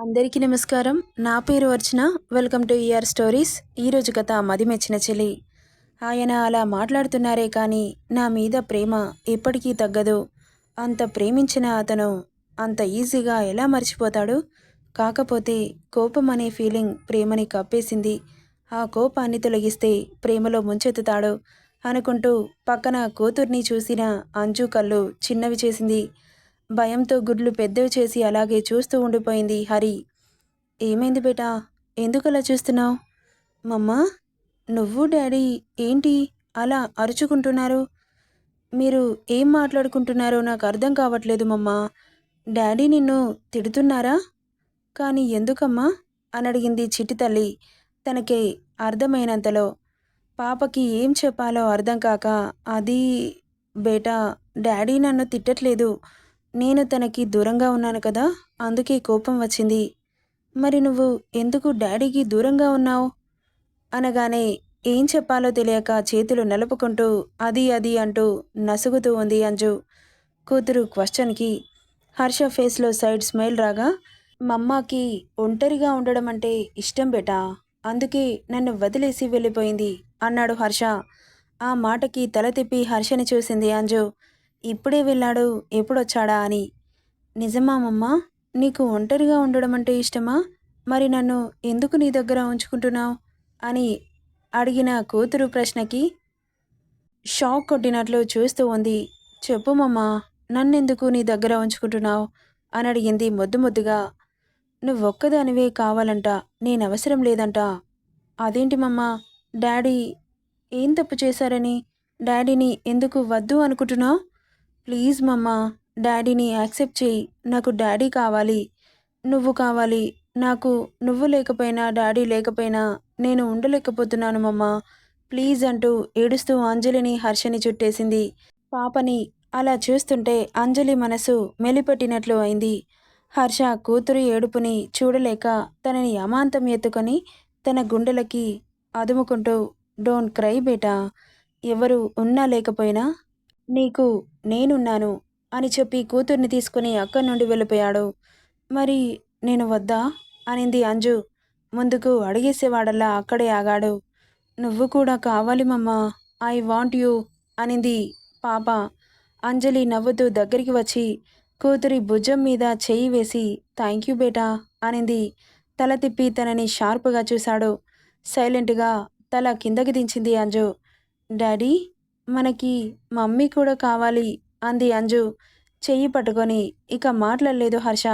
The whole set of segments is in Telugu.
అందరికీ నమస్కారం. నా పేరు Archana. Welcome to ER stories. ఈరోజు కథ మది మెచ్చిన చెలి. ఆయన అలా మాట్లాడుతున్నారే కానీ నా మీద ప్రేమ ఎప్పటికీ తగ్గదు. అంత ప్రేమించిన అతను అంత ఈజీగా ఎలా మర్చిపోతాడు? కాకపోతే కోపం అనే ఫీలింగ్ ప్రేమని కప్పేసింది. ఆ కోపాన్ని తొలగిస్తే ప్రేమలో ముంచెత్తుతాడు అనుకుంటూ పక్కన కూతుర్ని చూసిన అంజు కళ్ళు చిన్నవి చేసింది. భయంతో గుడ్లు పెద్దవి చేసి అలాగే చూస్తూ ఉండిపోయింది హరి. ఏమైంది బేటా? ఎందుకలా చూస్తున్నావు? మమ్మా, నువ్వు డాడీ ఏంటి అలా అరుచుకుంటున్నారు? మీరు ఏం మాట్లాడుకుంటున్నారో నాకు అర్థం కావట్లేదు మమ్మా. డాడీ నిన్ను తిడుతున్నారా? కానీ ఎందుకమ్మా అని అడిగింది చిట్టి తల్లి తనకి అర్థమైనంతలో. పాపకి ఏం చెప్పాలో అర్థం కాక, అది బేటా, డాడీ నన్ను తిట్టట్లేదు. నేను తనకి దూరంగా ఉన్నాను కదా, అందుకే కోపం వచ్చింది. మరి నువ్వు ఎందుకు డాడీకి దూరంగా ఉన్నావు అనగానే ఏం చెప్పాలో తెలియక చేతులు నలుపుకుంటూ అది అది అంటూ నసుగుతూ ఉంది అంజు. కూతురు క్వశ్చన్కి హర్ష ఫేస్లో సైడ్ స్మైల్ రాగా, మమ్మాకి ఒంటరిగా ఉండడం అంటే ఇష్టం బేటా, అందుకే నన్ను వదిలేసి వెళ్ళిపోయింది అన్నాడు హర్ష. ఆ మాటకి తల తిప్పి హర్షని చూసింది అంజు. ఇప్పుడే వెళ్ళాడు, ఎప్పుడొచ్చాడా అని. నిజమా మమ్మా? నీకు ఒంటరిగా ఉండడం అంటే ఇష్టమా? మరి నన్ను ఎందుకు నీ దగ్గర ఉంచుకుంటున్నావు అని అడిగిన కూతురు ప్రశ్నకి షాక్ కొట్టినట్లు చూస్తూ ఉంది. చెప్పు మమ్మా, నన్నెందుకు నీ దగ్గర ఉంచుకుంటున్నావు అని అడిగింది ముద్దు ముద్దుగా. నువ్వొక్కదానివే కావాలంట, నేనవసరం లేదంట. అదేంటి మమ్మా? డాడీ ఏం తప్పు చేశారని డాడీని ఎందుకు వద్దు అనుకుంటున్నావు? ప్లీజ్ మమ్మా, డాడీని యాక్సెప్ట్ చేయి. నాకు డాడీ కావాలి, నువ్వు కావాలి. నాకు నువ్వు లేకపోయినా డాడీ లేకపోయినా నేను ఉండలేకపోతున్నాను మమ్మా, ప్లీజ్ అంటూ ఏడుస్తూ అంజలిని హర్షని చుట్టేసింది. పాపని అలా చూస్తుంటే అంజలి మనసు మెలిపెట్టినట్లు అయింది. హర్ష కూతురు ఏడుపుని చూడలేక తనని అమాంతం ఎత్తుకొని తన గుండెలకి అదుముకుంటూ, డోంట్ క్రై బేటా, ఎవరు ఉన్నా లేకపోయినా నీకు నేనున్నాను అని చెప్పి కూతుర్ని తీసుకుని అక్కడి నుండి వెళ్ళిపోయాడు. మరి నేను వద్దా అనింది అంజు. ముందుకు అడిగేసేవాడల్లా అక్కడే ఆగాడు. నువ్వు కూడా కావాలి మమ్మా, ఐ వాంట్ యూ అనింది పాప. అంజలి నవ్వుతూ దగ్గరికి వచ్చి కూతురి భుజం మీద చెయ్యి వేసి థ్యాంక్ యూ బేటా అనింది. తల తిప్పి తనని షార్ప్గా చూశాడు. సైలెంట్గా తల కిందకి దించింది అంజు. డాడీ, మనకి మమ్మీ కూడా కావాలి అంది అంజు చెయ్యి పట్టుకొని. ఇక మాట్లాడలేదు హర్ష.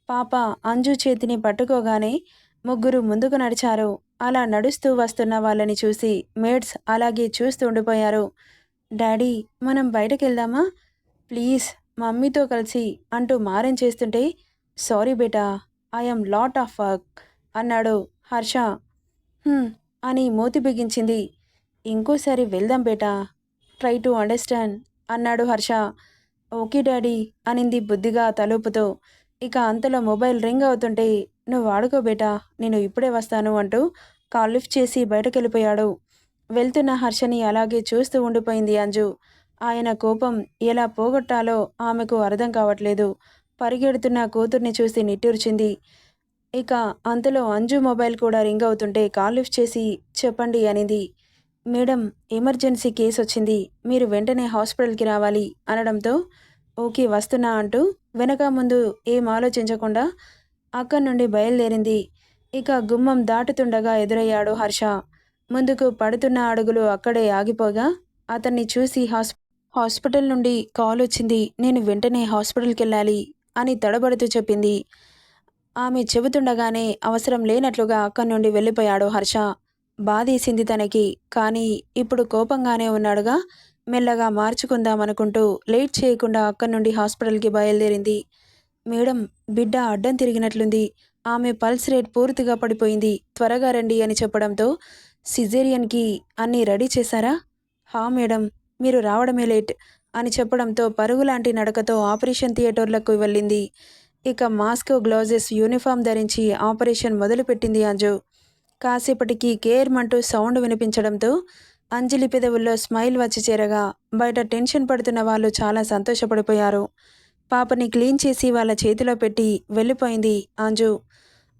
పాప అంజు చేతిని పట్టుకోగానే ముగ్గురు ముందుకు నడిచారు. అలా నడుస్తూ వస్తున్న వాళ్ళని చూసి మేడ్స్ అలాగే చూస్తూ ఉండిపోయారు. డాడీ, మనం బయటకెళ్దామా ప్లీజ్, మమ్మీతో కలిసి అంటూ మారం చేస్తుంటే, sorry beta, I'm lot of work అన్నాడు హర్ష. అని మూతి బిగించింది. ఇంకోసారి వెళ్దాం బేటా, ట్రై టు అండర్స్టాండ్ అన్నాడు హర్ష. ఓకే డాడీ అనింది బుద్ధిగా తలూపుతూ. ఇక అంతలో మొబైల్ రింగ్ అవుతుంటే, నువ్వు ఆడుకో బేటా, నేను ఇప్పుడే వస్తాను అంటూ కాల్ లిఫ్ట్ చేసి బయటకెళ్ళిపోయాడు. వెళ్తున్న హర్షని అలాగే చూస్తూ ఉండిపోయింది అంజు. ఆయన కోపం ఎలా పోగొట్టాలో ఆమెకు అర్థం కావట్లేదు. పరిగెడుతున్న కూతుర్ని చూసి నిట్టూర్చింది. ఇక అంతలో అంజు మొబైల్ కూడా రింగ్ అవుతుంటే కాల్ లిఫ్ట్ చేసి చెప్పండి అనింది. మేడం, ఎమర్జెన్సీ కేసు వచ్చింది, మీరు వెంటనే హాస్పిటల్కి రావాలి అనడంతో ఓకే వస్తున్నా అంటూ వెనక ముందు ఏం ఆలోచించకుండా అక్కడి నుండి బయలుదేరింది. ఇక గుమ్మం దాటుతుండగా ఎదురయ్యాడు హర్ష. ముందుకు పడుతున్న అడుగులు అక్కడే ఆగిపోగా అతన్ని చూసి హాస్పిటల్ నుండి కాల్ వచ్చింది, నేను వెంటనే హాస్పిటల్కి వెళ్ళాలి అని తడబడుతూ చెప్పింది. ఆమె చెబుతుండగానే అవసరం లేనట్లుగా అక్కడి నుండి వెళ్ళిపోయాడు హర్ష. బాధేసింది తనకి, కానీ ఇప్పుడు కోపంగానే ఉన్నాడుగా, మెల్లగా మార్చుకుందామనుకుంటూ లేట్ చేయకుండా అక్కడి నుండి హాస్పిటల్కి బయలుదేరింది. మేడం, బిడ్డ అడ్డం తిరిగినట్లుంది, ఆమె పల్స్ రేట్ పూర్తిగా పడిపోయింది, త్వరగా రండి అని చెప్పడంతో సిజేరియన్కి అన్నీ రెడీ చేశారా? హా మేడం, మీరు రావడమే లేట్ అని చెప్పడంతో పరుగులాంటి నడకతో ఆపరేషన్ థియేటర్లకు వెళ్ళింది. ఇక మాస్క్, గ్లౌజెస్, యూనిఫామ్ ధరించి ఆపరేషన్ మొదలుపెట్టింది అంజు. కాసేపటికి కేర్మంటూ సౌండ్ వినిపించడంతో అంజలి పెదవుల్లో స్మైల్ వచ్చి చేరగా బయట టెన్షన్ పడుతున్న వాళ్ళు చాలా సంతోషపడిపోయారు. పాపని క్లీన్ చేసి వాళ్ళ చేతిలో పెట్టి వెళ్ళిపోయింది అంజు.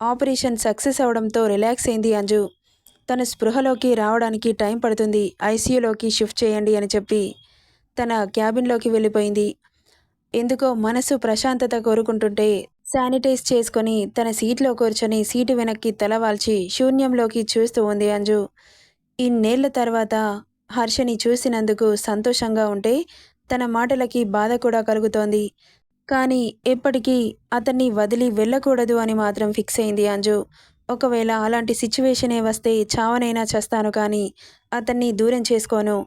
ఆపరేషన్ సక్సెస్ అవడంతో రిలాక్స్ అయింది అంజు. తన స్పృహలోకి రావడానికి టైం పడుతుంది, ఐసీయూలోకి షిఫ్ట్ చేయండి అని చెప్పి తన క్యాబిన్లోకి వెళ్ళిపోయింది. ఎందుకో మనసు ప్రశాంతత కోరుకుంటుంటే శానిటైజ్ చేసుకొని తన సీట్లో కూర్చొని సీటు వెనక్కి తలవాల్చి శూన్యంలోకి చూస్తూ ఉంది అంజు. ఇన్నేళ్ల తర్వాత హర్షని చూసినందుకు సంతోషంగా ఉంటే తన మాటలకి బాధ కూడా కలుగుతోంది. కానీ ఎప్పటికీ అతన్ని వదిలి వెళ్ళకూడదు అని మాత్రం ఫిక్స్ అయింది అంజు. ఒకవేళ అలాంటి సిచ్యువేషనే వస్తే చావనైనా చస్తాను కానీ అతన్ని దూరం చేసుకోను.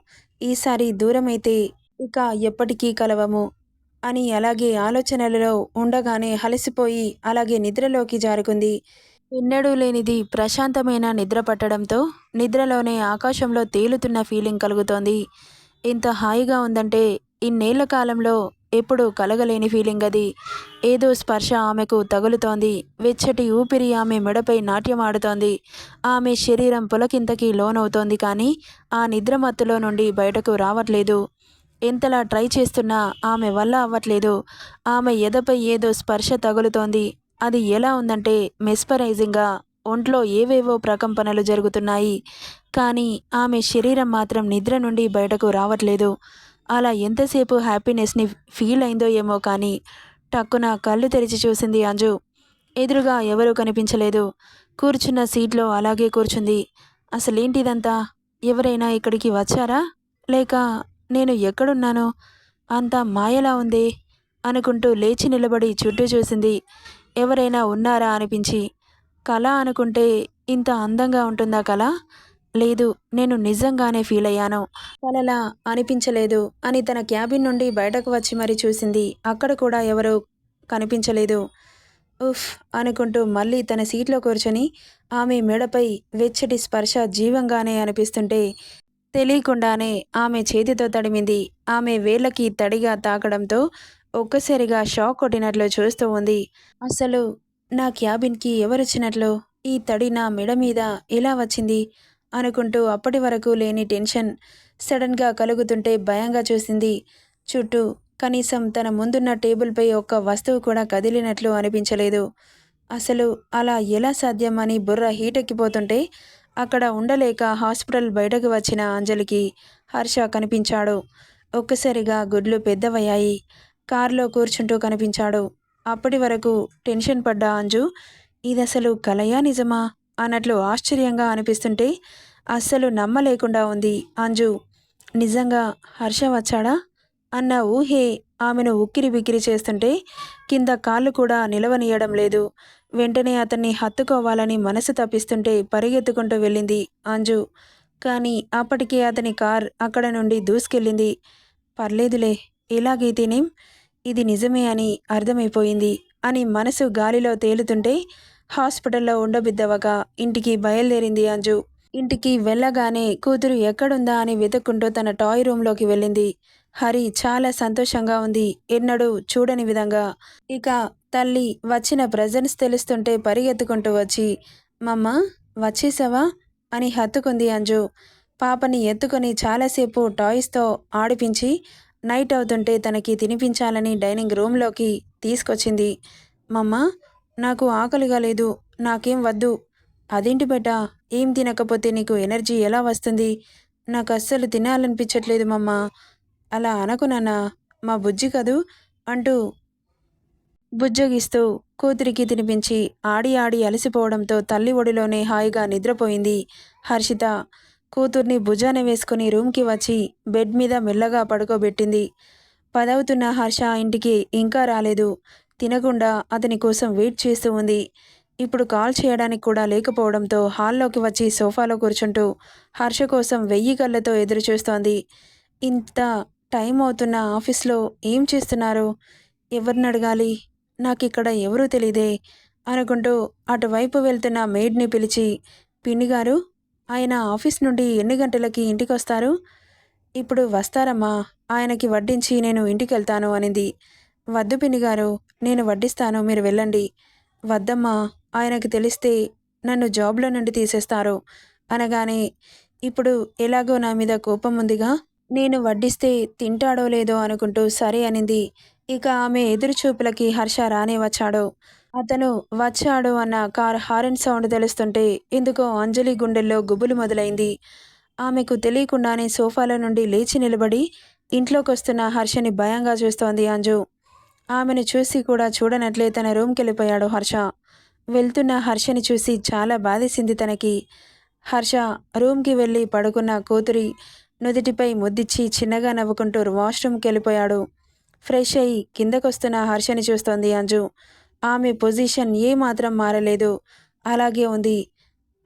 ఈసారి దూరమైతే ఇక ఎప్పటికీ కలవము అని అలాగే ఆలోచనలలో ఉండగానే అలసిపోయి అలాగే నిద్రలోకి జారుకుంది. ఎన్నడూ లేనిది ప్రశాంతమైన నిద్ర పట్టడంతో నిద్రలోనే ఆకాశంలో తేలుతున్న ఫీలింగ్ కలుగుతోంది. ఎంత హాయిగా ఉందంటే ఇన్నేళ్ల కాలంలో ఎప్పుడూ కలగలేని ఫీలింగ్ అది. ఏదో స్పర్శ ఆమెకు తగులుతోంది. వెచ్చటి ఊపిరి ఆమె మెడపై నాట్యమాడుతోంది. ఆమె శరీరం పులకింతకి లోనవుతోంది కానీ ఆ నిద్రమత్తులో నుండి బయటకు రావట్లేదు. ఎంతలా ట్రై చేస్తున్నా ఆమె వల్ల అవ్వట్లేదు. ఆమె ఎదపై ఏదో స్పర్శ తగులుతోంది. అది ఎలా ఉందంటే మెస్పరైజింగ్గా ఒంట్లో ఏవేవో ప్రకంపనలు జరుగుతున్నాయి. కానీ ఆమె శరీరం మాత్రం నిద్ర నుండి బయటకు రావట్లేదు. అలా ఎంతసేపు హ్యాపీనెస్ని ఫీల్ అయిందో ఏమో కానీ టక్కున కళ్ళు తెరిచి చూసింది అంజు. ఎదురుగా ఎవరూ కనిపించలేదు. కూర్చున్న సీట్లో అలాగే కూర్చుంది. అసలేంటిదంతా? ఎవరైనా ఇక్కడికి వచ్చారా? లేక నేను ఎక్కడున్నాను? అంతా మాయలా ఉందే అనుకుంటూ లేచి నిలబడి చుట్టూ చూసింది. ఎవరైనా ఉన్నారా అనిపించి. కళ అనుకుంటే ఇంత అందంగా ఉంటుందా కళ? లేదు, నేను నిజంగానే ఫీల్ అయ్యాను. కలలా అనిపించలేదు అని తన క్యాబిన్ నుండి బయటకు వచ్చి మరీ చూసింది. అక్కడ కూడా ఎవరూ కనిపించలేదు. ఉఫ్ అనుకుంటూ మళ్ళీ తన సీట్లో కూర్చొని ఆమె మెడపై వెచ్చటి స్పర్శ జీవంగానే అనిపిస్తుంటే తెలియకుండానే ఆమె చేతితో తడిమింది. ఆమె వేళ్ళకి తడిగా తాకడంతో ఒక్కసారిగా షాక్ కొట్టినట్లు చూస్తూ ఉంది. అసలు నా క్యాబిన్కి ఎవరొచ్చినట్లు? ఈ తడి నా మెడ మీద ఎలా వచ్చింది అనుకుంటూ అప్పటి వరకు లేని టెన్షన్ సడన్గా కలుగుతుంటే భయంగా చూసింది. చుట్టూ కనీసం తన ముందున్న టేబుల్పై ఒక్క వస్తువు కూడా కదిలినట్లు అనిపించలేదు. అసలు అలా ఎలా సాధ్యం అని బుర్ర హీటెక్కిపోతుంటే అక్కడ ఉండలేక హాస్పిటల్ బయటకు వచ్చిన అంజలికి హర్ష కనిపించాడు. ఒక్కసారిగా గుడ్లు పెద్దవయ్యాయి. కారులో కూర్చుంటూ కనిపించాడు. అప్పటి వరకు టెన్షన్ పడ్డ అంజు ఇదసలు కలయా నిజమా అన్నట్లు ఆశ్చర్యంగా అనిపిస్తుంటే అస్సలు నమ్మలేకుండా ఉంది అంజు. నిజంగా హర్ష వచ్చాడా అన్న ఊహే ఆమెను ఉక్కిరి బిక్కిరి చేస్తుంటే కింద కాళ్ళు కూడా నిలవనీయడం లేదు. వెంటనే అతన్ని హత్తుకోవాలని మనసు తప్పిస్తుంటే పరిగెత్తుకుంటూ వెళ్ళింది అంజు. కానీ అప్పటికే అతని కార్ అక్కడ నుండి దూసుకెళ్ళింది. పర్లేదులే, ఎలాగైతేనేం ఇది నిజమే అని అర్థమైపోయింది అని మనసు గాలిలో తేలుతుంటే హాస్పిటల్లో ఉండబిద్దవగా ఇంటికి బయలుదేరింది అంజు. ఇంటికి వెళ్ళగానే కూతురు ఎక్కడుందా అని వెతుక్కుంటూ తన టాయ్ రూమ్లోకి వెళ్ళింది. హరి చాలా సంతోషంగా ఉంది, ఎన్నడూ చూడని విధంగా. ఇక తల్లి వచ్చిన ప్రెజెన్స్ తెలుస్తుంటే పరిగెత్తుకుంటూ వచ్చి మమ్మ వచ్చేసావా అని హత్తుకుంది అంజు. పాపని ఎత్తుకొని చాలాసేపు టాయ్స్తో ఆడిపించి నైట్ అవుతుంటే తనకి తినిపించాలని డైనింగ్ రూమ్లోకి తీసుకొచ్చింది. మమ్మ నాకు ఆకలిగా లేదు, నాకేం వద్దు. అదేంటి బేటా, ఏం తినకపోతే నీకు ఎనర్జీ ఎలా వస్తుంది? నాకు అస్సలు తినాలనిపించట్లేదు మమ్మ. అలా అనకు నాన్న, మా బుజ్జి కదూ అంటూ బుజ్జగిస్తూ కూతురికి తినిపించి ఆడి ఆడి అలసిపోవడంతో తల్లి ఒడిలోనే హాయిగా నిద్రపోయింది హర్షిత. కూతుర్ని భుజాన వేసుకుని రూమ్కి వచ్చి బెడ్ మీద మెల్లగా పడుకోబెట్టింది. పదవుతున్న హర్ష ఇంటికి ఇంకా రాలేదు. తినకుండా అతని కోసం వెయిట్ చేస్తూ ఉంది. ఇప్పుడు కాల్ చేయడానికి కూడా లేకపోవడంతో హాల్లోకి వచ్చి సోఫాలో కూర్చుంటూ హర్ష కోసం 1000 కళ్ళతో ఎదురుచూస్తోంది. ఇంత టైం అవుతున్న ఆఫీస్లో ఏం చేస్తున్నారు? ఎవరిని అడగాలి? నాకిక్కడ ఎవరూ తెలీదే అనుకుంటూ అటువైపు వెళ్తున్న మెయిడ్ని పిలిచి పిన్నిగారు, ఆయన ఆఫీస్ నుండి ఎన్ని గంటలకి ఇంటికొస్తారు? ఇప్పుడు వస్తారమ్మా, ఆయనకి వడ్డించి నేను ఇంటికెళ్తాను అనింది. వద్దు పిన్నిగారు, నేను వడ్డిస్తాను, మీరు వెళ్ళండి. వద్దమ్మా, ఆయనకు తెలిస్తే నన్ను జాబ్లో నుండి తీసేస్తారు అనగానే ఇప్పుడు ఎలాగో నా మీద కోపం ఉందిగా, నేను వడ్డిస్తే తింటాడో లేదో అనుకుంటూ సరే అనింది. ఇక ఆమె ఎదురుచూపులకి హర్ష రానే వచ్చాడు. అతను వచ్చాడు అన్న కార్ హారన్ సౌండ్ తెలుస్తుంటే ఎందుకో అంజలి గుండెల్లో గుబులు మొదలైంది. ఆమెకు తెలియకుండానే సోఫాలో నుండి లేచి నిలబడి ఇంట్లోకొస్తున్న హర్షని భయంగా చూస్తోంది అంజు. ఆమెను చూసి కూడా చూడనట్లే తన రూమ్‌కెళ్ళిపోయాడు హర్ష. వెళ్తున్న హర్షని చూసి చాలా బాధేసింది తనకి. హర్ష రూమ్‌కి వెళ్ళి పడుకున్న కూతురి నుదిటిపై ముద్దిచ్చి చిన్నగా నవ్వుకుంటూ వాష్‌రూమ్‌కెళ్ళిపోయాడు. ఫ్రెష్ అయ్యి కిందకొస్తున్న హర్షని చూస్తోంది అంజు. ఆమె పొజిషన్ ఏమాత్రం మారలేదు. అలాగే ఉంది.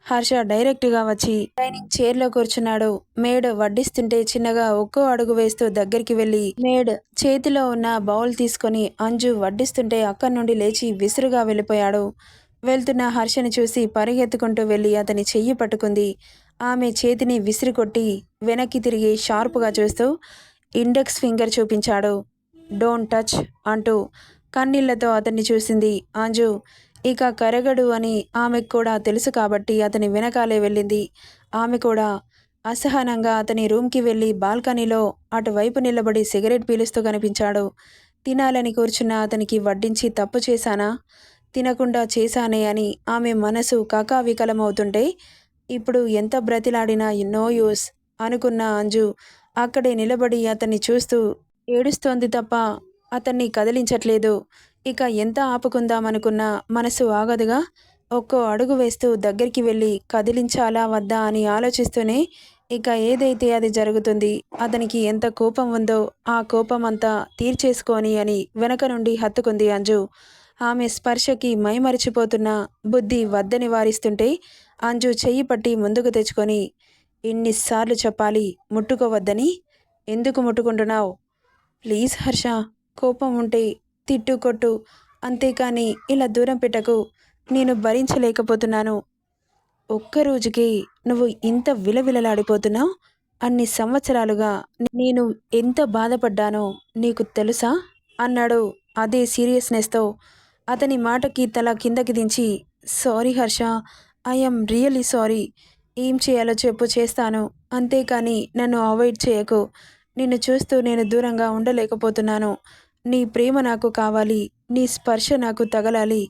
హర్ష డైరెక్ట్‌గా వచ్చి డైనింగ్ చైర్‌లో కూర్చున్నాడు. మేడ్ వడ్డిస్తుంటే చిన్నగా ఒక్కో అడుగు వేస్తూ దగ్గరికి వెళ్ళి మేడ్ చేతిలో ఉన్న బౌల్ తీసుకొని అంజు వడ్డిస్తుంటే అక్కడి నుండి లేచి విసురుగా వెళ్ళిపోయాడు. వెళ్తున్న హర్షని చూసి పరిగెత్తుకుంటూ వెళ్ళి అతని చెయ్యి పట్టుకుంది. ఆమె చేతిని విసిరికొట్టి వెనక్కి తిరిగి షార్ప్‌గా చూస్తూ ఇండెక్స్ ఫింగర్ చూపించాడు. డోంట్ టచ్ అంటూ కన్నీళ్లతో అతన్ని చూసింది అంజు. ఇక కరగడు అని ఆమెకు కూడా తెలుసు కాబట్టి అతని వెనకాలే వెళ్ళింది. ఆమె కూడా అసహనంగా అతని రూమ్‌కి వెళ్ళి బాల్కనీలో అటువైపు నిలబడి సిగరెట్ పీలుస్తూ కనిపించాడు. తినాలని కూర్చున్న అతనికి వడ్డించి తప్పు చేశానా? తినకుండా చేశానే అని ఆమె మనసు కకావికలమవుతుంటే ఇప్పుడు ఎంత బ్రతిలాడినా నో యూస్ అనుకున్న అంజు అక్కడే నిలబడి అతన్ని చూస్తూ ఏడుస్తోంది తప్ప అతన్ని కదిలించట్లేదు. ఇక ఎంత ఆపుకుందామనుకున్నా మనసు ఆగదుగా. ఒక్కో అడుగు వేస్తూ దగ్గరికి వెళ్ళి కదిలించాలా వద్దా అని ఆలోచిస్తూనే ఇక ఏదైతే అది జరుగుతుంది. అతనికి ఎంత కోపం ఉందో ఆ కోపమంతా తీర్చేసుకొని అని వెనక నుండి హత్తుకుంది అంజు. ఆమె స్పర్శకి మైమరిచిపోతున్న బుద్ధి వద్దని వారిస్తుంటే అంజు చెయ్యి పట్టి ముందుకు తెచ్చుకొని, "ఇన్నిసార్లు చెప్పాలి ముట్టుకోవద్దని? ఎందుకు ముట్టుకుంటున్నావు? ప్లీజ్ హర్ష, కోపం ఉంటే తిట్టు కొట్టు, అంతేకాని ఇలా దూరం పెట్టకు. నేను భరించలేకపోతున్నాను. ఒక్కరోజుకి నువ్వు ఇంత విలవిలలాడిపోతున్నావు. అన్ని సంవత్సరాలుగా నేను ఎంత బాధపడ్డానో నీకు తెలుసా?" అన్నాడు అదే సీరియస్నెస్తో. అతని మాటకి తల కిందకి దించి, "sorry Harsha, I am really sorry. ఏం చేయాలో చెప్పు, చేస్తాను. అంతేకాని నన్ను అవాయిడ్ చేయకు. నిన్ను చూస్తూ నేను దూరంగా ఉండలేకపోతున్నాను. నీ ప్రేమ నాకు కావాలి. నీ స్పర్శ నాకు తగలాలి.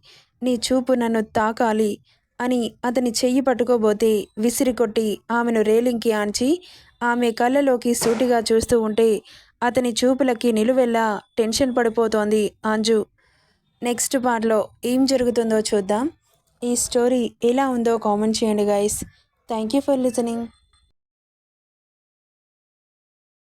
నీ చూపు నన్ను తాకాలి" అని అతని చెయ్యి పట్టుకోబోతే విసిరికొట్టి ఆమెను రేలింగ్‌కి ఆన్చి ఆమె కళ్ళలోకి సూటిగా చూస్తూ ఉంటే అతని చూపులకి నిలువెల్లా టెన్షన్ పడిపోతోంది అంజు. నెక్స్ట్ పార్ట్‌లో ఏం జరుగుతుందో చూద్దాం. ఈ స్టోరీ ఎలా ఉందో కామెంట్ చేయండి guys. Thank you for listening.